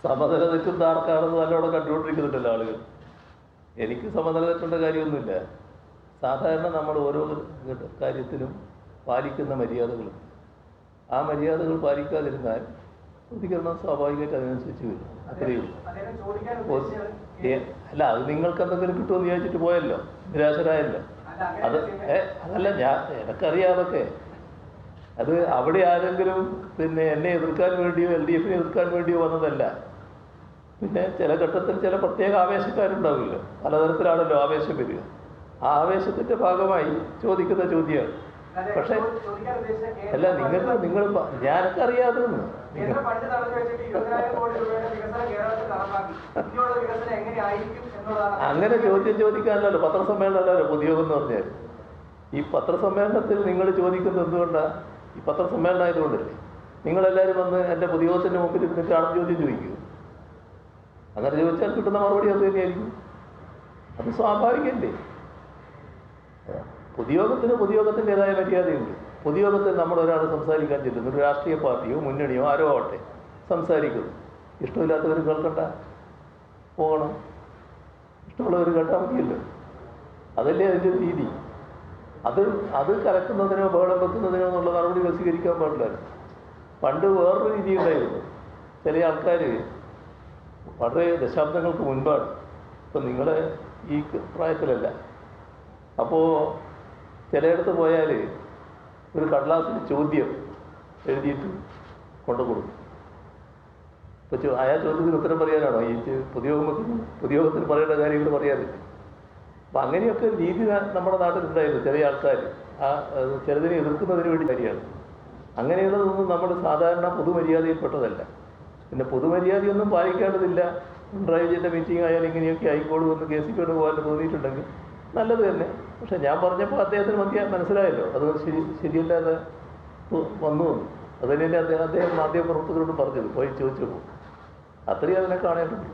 സമനില തെറ്റുന്ന ആർക്കാണെന്ന് നല്ലോണം കണ്ടുകൊണ്ടിരിക്കുന്നുണ്ടല്ലോ ആളുകൾ. എനിക്ക് സമനില തെറ്റേണ്ട കാര്യമൊന്നുമില്ല. സാധാരണ നമ്മൾ ഓരോ കാര്യത്തിലും പാലിക്കുന്ന മര്യാദകളും ആ മര്യാദകൾ പാലിക്കാതിരുന്നാൽ പ്രതികരണം സ്വാഭാവികമായിട്ട് അതിനനുസരിച്ച് വരും. അത്രയേ ഉള്ളൂ. അല്ല, അത് നിങ്ങൾക്ക് എന്തെങ്കിലും കിട്ടുമെന്ന് വിചാരിച്ചിട്ട് പോയല്ലോ, നിരാശരായല്ലോ. അതല്ല, എനക്കറിയാതൊക്കെ അത് അവിടെ ആരെങ്കിലും എന്നെ എതിർക്കാൻ വേണ്ടിയോ LDF എതിർക്കാൻ വേണ്ടിയോ വന്നതല്ല. ചില ഘട്ടത്തിൽ ചില പ്രത്യേക ആവേശക്കാരുണ്ടാവില്ല. പലതരത്തിലാണല്ലോ ആവേശം വരിക. ആ ആവേശത്തിൻ്റെ ഭാഗമായി ചോദിക്കുന്ന ചോദ്യമാണ്. പക്ഷേ അല്ല, നിങ്ങൾ ഞാനൊക്കെ അറിയാതെന്ന് അങ്ങനെ ചോദ്യം ചോദിക്കാനല്ലോ പത്രസമ്മേളനമല്ലോ പൊതുയോഗം എന്ന് പറഞ്ഞാൽ. ഈ പത്രസമ്മേളനത്തിൽ നിങ്ങൾ ചോദിക്കുന്നത് എന്തുകൊണ്ടാണ്? ഈ പത്രസമ്മേളനം ആയതുകൊണ്ടല്ലേ. നിങ്ങളെല്ലാവരും വന്ന് എൻ്റെ പൊതുയോഗത്തിൻ്റെ മുമ്പിൽ ഇരുന്നിട്ട് ആണ് ചോദ്യം ചോദിക്കൂ. അങ്ങനെ ചോദിച്ചാൽ കിട്ടുന്ന മറുപടി അത് തന്നെയായിരിക്കും. അത് സ്വാഭാവികമല്ലേ. പൊതുയോഗത്തിൻ്റെതായ മര്യാദയുണ്ട്. പൊതുയോഗത്തിൽ നമ്മൾ ഒരാൾ സംസാരിക്കാൻ ചെല്ലുന്നു, ഒരു രാഷ്ട്രീയ പാർട്ടിയോ മുന്നണിയോ ആരോ ആവട്ടെ സംസാരിക്കുന്നു. ഇഷ്ടമില്ലാത്തവർ കേൾക്കണ്ട, പോകണം. ഇഷ്ടമുള്ളവർ കേട്ടാൽ മതിയല്ലോ. അതല്ലേ അതിൻ്റെ രീതി. അത് കലക്കുന്നതിനോ ബഹളം വെക്കുന്നതിനോ എന്നുള്ള നടപടി സ്വീകരിക്കാൻ പാടില്ല. പണ്ട് വേറൊരു രീതി ഉണ്ടായിരുന്നു. ചില ആൾക്കാർ വളരെ ദശാബ്ദങ്ങൾക്ക് മുൻപാണ്, ഇപ്പം നിങ്ങളെ ഈ പ്രായത്തിലല്ല. അപ്പോൾ ചിലയിടത്ത് പോയാൽ ഒരു കടലാസിൽ ചോദ്യം എഴുതിയിട്ട് കൊണ്ടു കൊടുക്കും. ഇപ്പോൾ ആ ചോദ്യത്തിന് ഉത്തരം പറയാനാണോ ഈ പൊതുയോഗത്തിന് പറയേണ്ട കാര്യങ്ങൾ പറയാറില്ല. അപ്പം അങ്ങനെയൊക്കെ രീതി നമ്മുടെ നാട്ടിലുണ്ടായിരുന്നു. ചില ആൾക്കാർ ചിലതിനെ എതിർക്കുന്നതിന് വേണ്ടി കാര്യമാണ്. അങ്ങനെയുള്ളതൊന്നും നമ്മുടെ സാധാരണ പൊതുമര്യാദയിൽപ്പെട്ടതല്ല. പൊതുമര്യാദയൊന്നും പാലിക്കേണ്ടതില്ല. പിണറായി വിജയൻ്റെ മീറ്റിംഗ് ആയാലും ഇങ്ങനെയൊക്കെ ആയിക്കോളൂ എന്ന് KCPയോട് പോകാൻ തോന്നിയിട്ടുണ്ടെങ്കിൽ നല്ലത് തന്നെ. പക്ഷെ ഞാൻ പറഞ്ഞപ്പോൾ അദ്ദേഹത്തിന് മനസ്സിലായല്ലോ അത് ശരിയല്ലാതെ വന്നു. അത് തന്നെയല്ലേ അദ്ദേഹം മാധ്യമപ്രവർത്തകരോട് പറഞ്ഞത്. പോയി ചോദിച്ചു, അത്രയും അതിനെ കാണേണ്ടതുള്ളൂ.